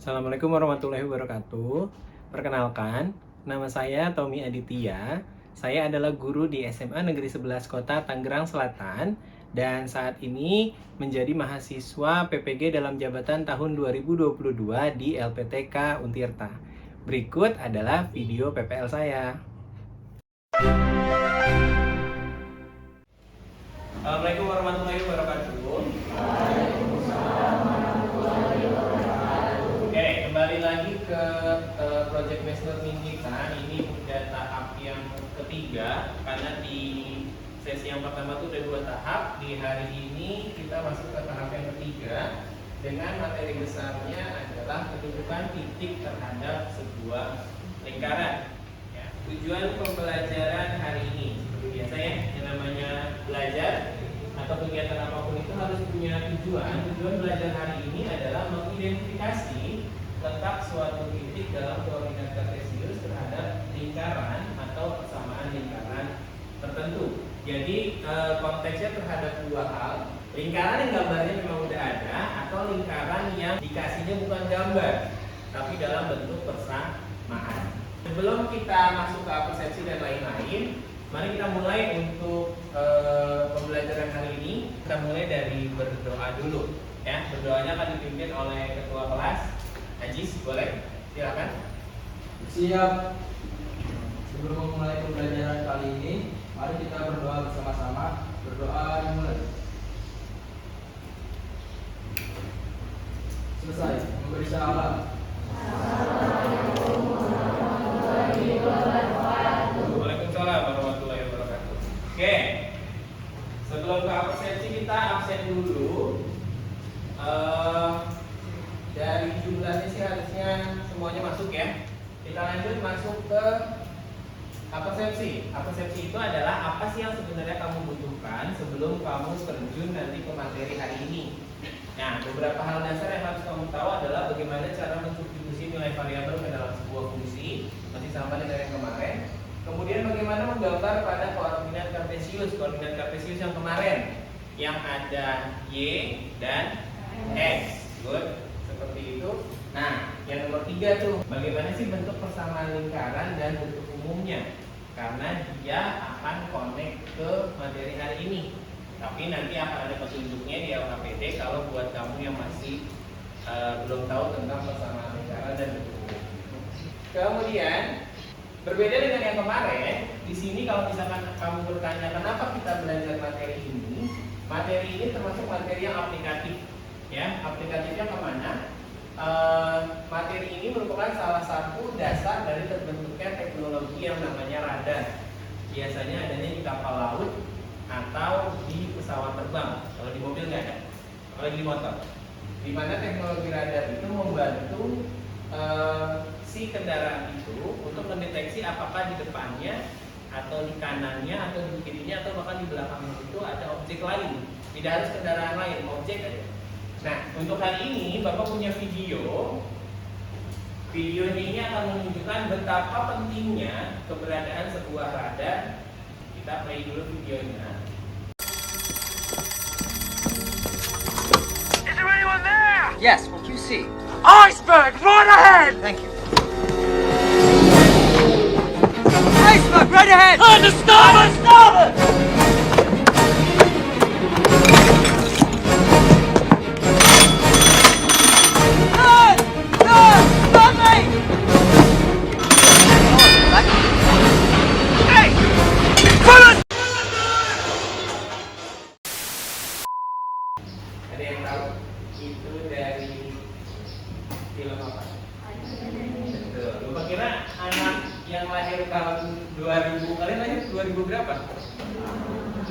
Assalamualaikum warahmatullahi wabarakatuh. Perkenalkan, nama saya Tommy Aditya. Saya adalah guru di SMA Negeri 11 Kota Tangerang Selatan dan saat ini menjadi mahasiswa PPG dalam jabatan tahun 2022 di LPTK Untirta. Berikut adalah video PPL saya. Assalamualaikum warahmatullahi wabarakatuh. Oke, kembali lagi ke project based learning kita. Ini udah tahap yang ketiga karena di sesi yang pertama itu udah 2 tahap. Di hari ini kita masuk ke tahap yang ketiga dengan materi besarnya adalah kedudukan titik terhadap sebuah lingkaran. Ya, tujuan pembelajaran hari ini seperti biasa ya, yang namanya belajar atau kegiatan apapun itu harus punya tujuan. Tujuan belajar hari ini adalah mengidentifikasi letak suatu titik dalam koordinat kartesius terhadap lingkaran atau persamaan lingkaran tertentu. Jadi konteksnya terhadap 2 hal, lingkaran yang gambarnya memang udah ada atau lingkaran yang dikasihnya bukan gambar tapi dalam bentuk persamaan. Sebelum kita masuk ke persepsi dan lain-lain, mari kita mulai untuk pembelajaran hari ini. Kita mulai dari berdoa dulu ya. Berdoanya akan dipimpin oleh ketua kelas Ajis, boleh? Silakan. Siap. Sebelum memulai pembelajaran kali ini, mari kita berdoa bersama-sama. Berdoa dimulai. Selesai. Memberi salam. Waalaikumsalam warahmatullahi wabarakatuh. Oke. Sebelum ke persepsi kita absen dulu. Dari jumlahnya sih harusnya semuanya masuk ya. Kita lanjut masuk ke persepsi. Persepsi itu adalah apa sih yang sebenarnya kamu butuhkan sebelum kamu terjun nanti ke materi hari ini. Nah, beberapa hal dasar yang harus kamu tahu adalah bagaimana cara mensubstitusi nilai variabel ke dalam sebuah fungsi, masih sama dengan yang kemarin. Kemudian bagaimana menggambar pada koordinat kartesius yang kemarin, yang ada y dan x. Good. Seperti itu. Nah, yang nomor 3 tuh, bagaimana sih bentuk persamaan lingkaran dan bentuk umumnya? Karena dia akan connect ke materi hari ini. Tapi nanti akan ada petunjuknya di LKPD kalau buat kamu yang masih belum tahu tentang persamaan lingkaran dan bentuk umum. Kemudian berbeda dengan yang kemarin, di sini kalau misalkan kamu bertanya kenapa kita belajar materi ini termasuk materi yang aplikatif. Ya, aplikatifnya kemana? Materi ini merupakan salah satu dasar dari terbentuknya teknologi yang namanya radar. Biasanya adanya di kapal laut atau di pesawat terbang. Kalau di mobil nggak ada, apalagi di motor. Di mana teknologi radar itu membantu si kendaraan itu untuk mendeteksi apakah di depannya atau di kanannya atau di kirinya atau bahkan di belakangnya itu ada objek lain. Tidak harus kendaraan lain, objek aja. Nah, untuk hari ini Bapak punya video. Videonya ini akan menunjukkan betapa pentingnya keberadaan sebuah radar. Kita play dulu videonya. Is there anyone there? Yes, what do you see? Iceberg, right ahead! Thank you. Iceberg, right ahead! On the starboard! Starboard! Run! Run! Run, mate! Hey! Fellas! Ada yang tahu itu dari film apa? Betul. Lupa kira anak yang lahir tahun 2000, kalian lahir 2000 berapa?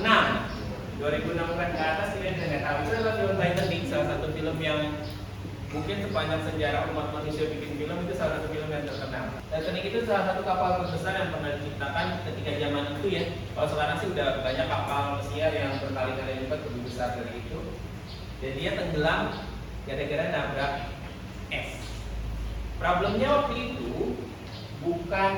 6. 2006 ke atas kalian nggak tahu. Itu adalah film Titanic, salah satu film yang mungkin sepanjang sejarah umat manusia bikin film itu salah satu film yang terkenal. Titanic itu salah satu kapal terbesar yang pernah diciptakan ketika zaman itu ya. Kalau sekarang sih udah banyak kapal pesiar yang berkali-kali lipat lebih besar dari itu. Dan dia tenggelam gara-gara nabrak es. Problemnya waktu itu bukan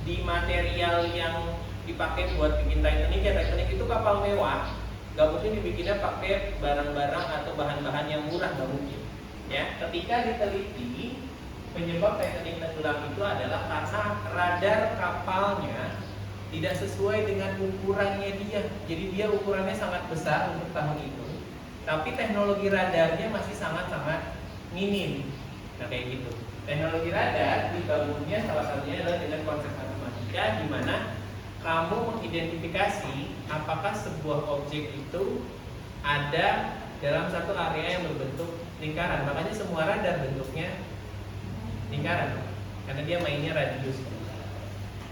di material yang dipakai buat bikin Titanic ya. Titanic itu kapal mewah, gak mungkin dibikinnya pakai barang-barang atau bahan-bahan yang murah, gak mungkin. Ya, ketika diteliti penyebab Titanic tenggelam itu adalah karena radar kapalnya tidak sesuai dengan ukurannya dia. Jadi dia ukurannya sangat besar untuk tahun itu, tapi teknologi radarnya masih sangat-sangat minim. Nah kayak gitu. Teknologi radar digabungnya salah satunya adalah dengan konsep matematika, di mana kamu mengidentifikasi apakah sebuah objek itu ada dalam satu area yang berbentuk lingkaran. Makanya semua radar bentuknya lingkaran, karena dia mainnya radius.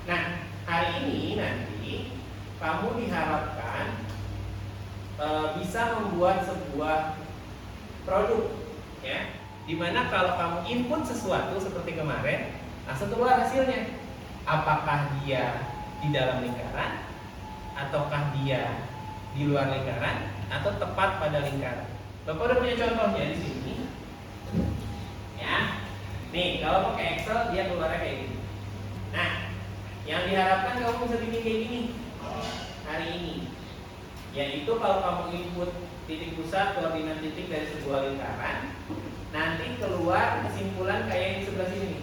Nah, hari ini nanti kamu diharapkan bisa membuat sebuah produk, ya, dimana kalau kamu input sesuatu seperti kemarin, langsung keluar hasilnya. Apakah dia di dalam lingkaran, ataukah dia di luar lingkaran, atau tepat pada lingkaran. Bapak udah punya contohnya di sini, ya. Nih, kalau pakai Excel dia keluarnya kayak gini. Nah, yang diharapkan kamu bisa bikin kayak gini hari ini, yaitu kalau kamu input titik pusat, koordinat titik dari sebuah lingkaran, nanti keluar kesimpulan kayak yang di sebelah sini.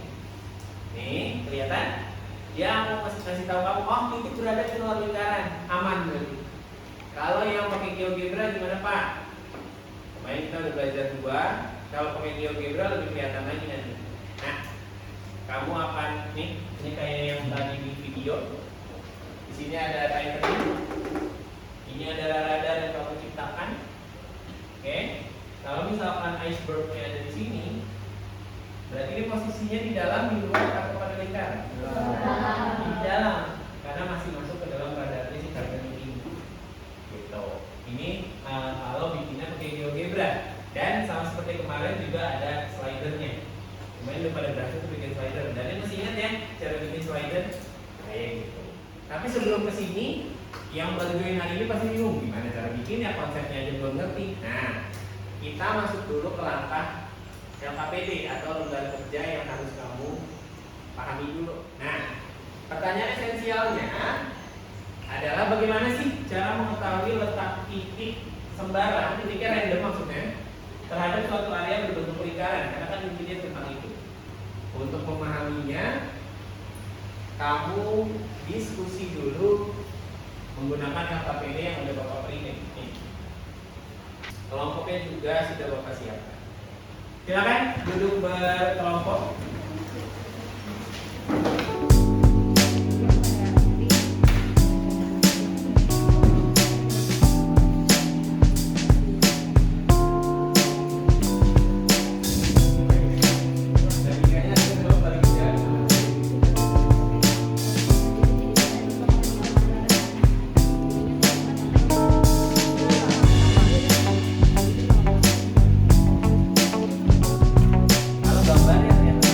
Nih, kelihatan? Dia mau kasih tahu kamu, oh titik berada di luar lingkaran, aman berarti. Kalau yang pakai GeoGebra gimana Pak? Kemarin kita udah belajar dua. Kalau pakai GeoGebra lebih kelihatan lagi nanti. Nah, kamu akan ini kayak yang tadi di video. Di sini ada Titanic. Ini adalah radar yang kamu ciptakan. Oke. Kalau misalkan icebergnya ada di sini, berarti ini posisinya di dalam, di luar, atau pada lingkaran? Di dalam, karena masih masuk ke dalam radarnya si Titanic ini. Gitu. Ini kalau bikinnya pakai GeoGebra, dan sama seperti kemarin juga ada slidernya. Kemarin udah pada berhasil tuh bikin slider, dan ini masih ingat ya cara bikin slider kayak gitu. Tapi sebelum kesini, yang baru join hari ini pasti bingung gimana cara bikinnya, konsepnya aja belum ngerti. Nah, kita masuk dulu ke langkah LKPD atau lembaga kerja yang harus kamu pahami dulu. Nah, pertanyaan esensialnya adalah bagaimana sih cara mengetahui letak titik sembarang, titiknya random maksudnya, terhadap suatu area berbentuk lingkaran, karena kan intinya tentang itu. Untuk memahaminya, kamu diskusi dulu menggunakan LKPD yang udah Bapak print. Kelompoknya juga sudah Bapak siapkan. Silakan duduk berkelompok. Kalau gambarnya ternyata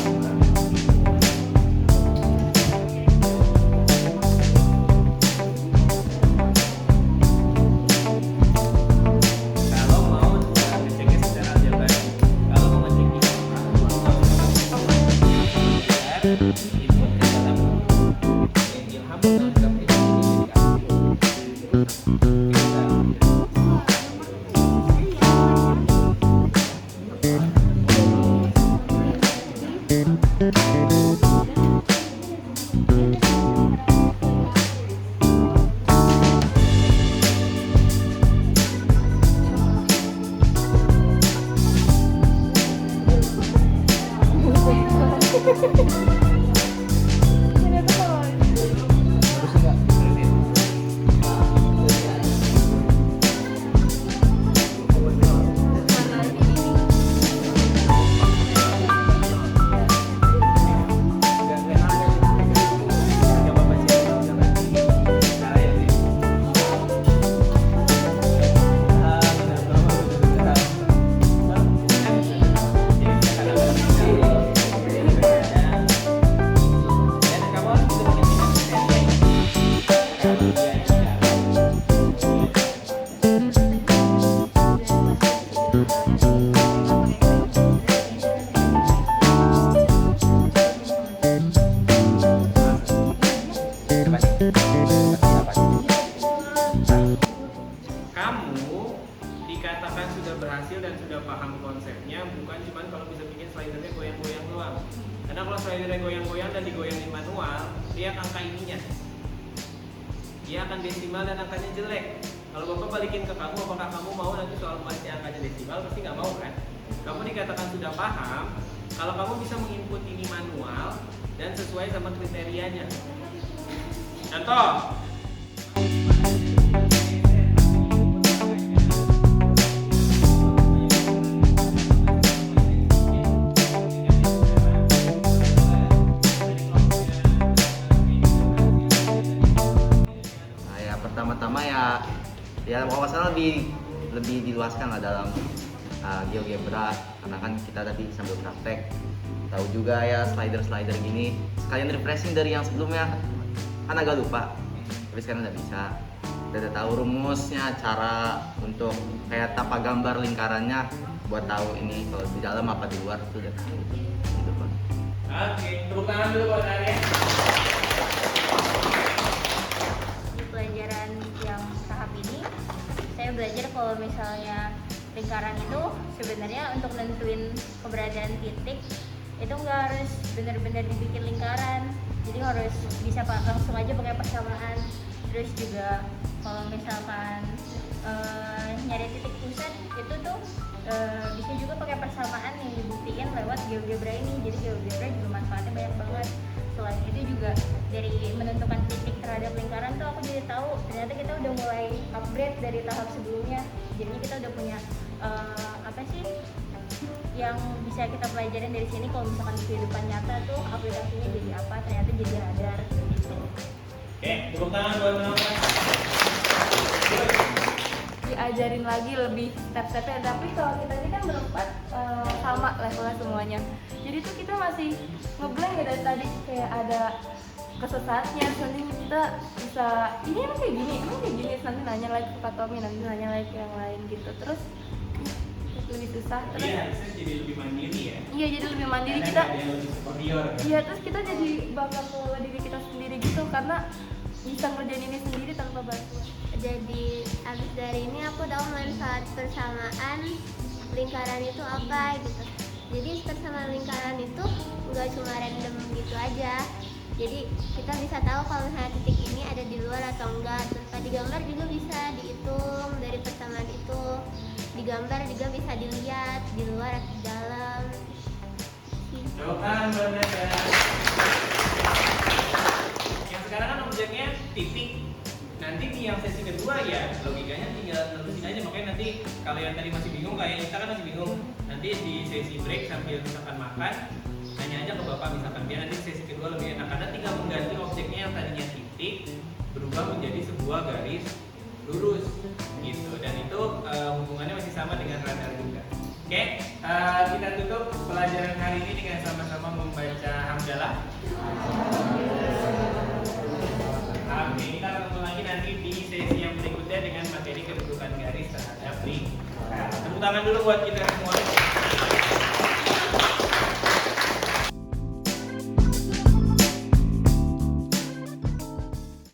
dikatakan sudah berhasil dan sudah paham konsepnya bukan cuma kalau bisa bikin slidernya goyang-goyang doang. Karena kalau slidernya goyang-goyang dan digoyangin manual, dia angka ininya. Dia akan desimal dan angkanya jelek. Kalau Bapak balikin ke kamu, apakah kamu mau nanti soal pasti angkanya desimal? Pasti nggak mau kan? Kamu dikatakan sudah paham, kalau kamu bisa menginput ini manual dan sesuai sama kriterianya. Contoh. Nah, ya pertama-tama ya kalau nggak salah lebih diluaskan lah dalam GeoGebra, karena kan kita tadi sambil praktek tahu juga ya slider gini, sekalian refreshing dari yang sebelumnya kan agak lupa, tapi sekarang udah tahu rumusnya, cara untuk kayak tapa gambar lingkarannya buat tahu ini kalau di dalam apa di luar itu udah tahu gitu Pak. Oke, tepuk tangan dulu buat Arya. Di pelajaran yang tahap ini saya belajar kalau misalnya lingkaran itu sebenarnya untuk nentuin keberadaan titik itu nggak harus benar-benar dibikin lingkaran, jadi harus bisa langsung aja pakai persamaan. Terus juga kalau misalkan nyari titik pusat itu tuh bisa juga pakai persamaan yang dibuktiin lewat GeoGebra ini. Jadi GeoGebra juga manfaatnya banyak banget. Selain itu juga dari menentukan titik terhadap lingkaran tuh aku jadi tahu ternyata kita udah mulai upgrade dari tahap sebelumnya. Jadinya kita udah punya apa sih yang bisa kita pelajarin dari sini. Kalau misalkan di kehidupan nyata tuh aplikasinya jadi apa, ternyata jadi radar gitu. Oke, tepuk tangan buat teman-teman. Diajarin lagi lebih step-stepnya, tapi kalau kita ini kan berempat sama levelnya semuanya, jadi tuh kita masih ngeblank ya dari tadi, kayak ada kesesatnya. Nanti kita bisa ini emang kayak gini, nanti nanya lagi ke Pak Tommy, nanti nanya lagi ke yang lain gitu, terus lebih susah. Terus Iya, harusnya jadi lebih mandiri ya. iya, jadi lebih mandiri Karena kita. ada yang lebih superior kan? Iya, terus kita jadi bangga ke diri kita sendiri gitu, karena bisa ngerjain ini sendiri tanpa bantuan. Jadi abis dari ini aku tahu manfaat persamaan lingkaran itu apa gitu. Jadi persamaan lingkaran itu nggak cuma random gitu aja. Jadi kita bisa tahu kalau misalnya titik ini ada di luar atau enggak. Terus di gambar juga bisa dihitung dari persamaan itu. Di gambar juga bisa dilihat di luar atau di dalam. Tepuk tangan buat mereka. Yang sekarang kan objeknya titik. Nanti di yang sesi kedua ya logikanya tinggal terusin aja. Makanya nanti kalau yang tadi masih bingung, kayak kita kan masih bingung, nanti di sesi break sambil misalkan makan nanya aja ke bapak misalkan, biar nanti sesi kedua lebih enak karena tinggal mengganti objeknya yang tadinya titik berubah menjadi sebuah garis lurus gitu, dan itu hubungannya masih sama dengan radar juga. Oke, kita tutup pelajaran hari ini dengan sama-sama membaca hamdalah. Oke, kita ketemu lagi nanti di sesi yang berikutnya dengan materi kedudukan garis terhadap lingkaran. Tepuk tangan dulu buat kita semua.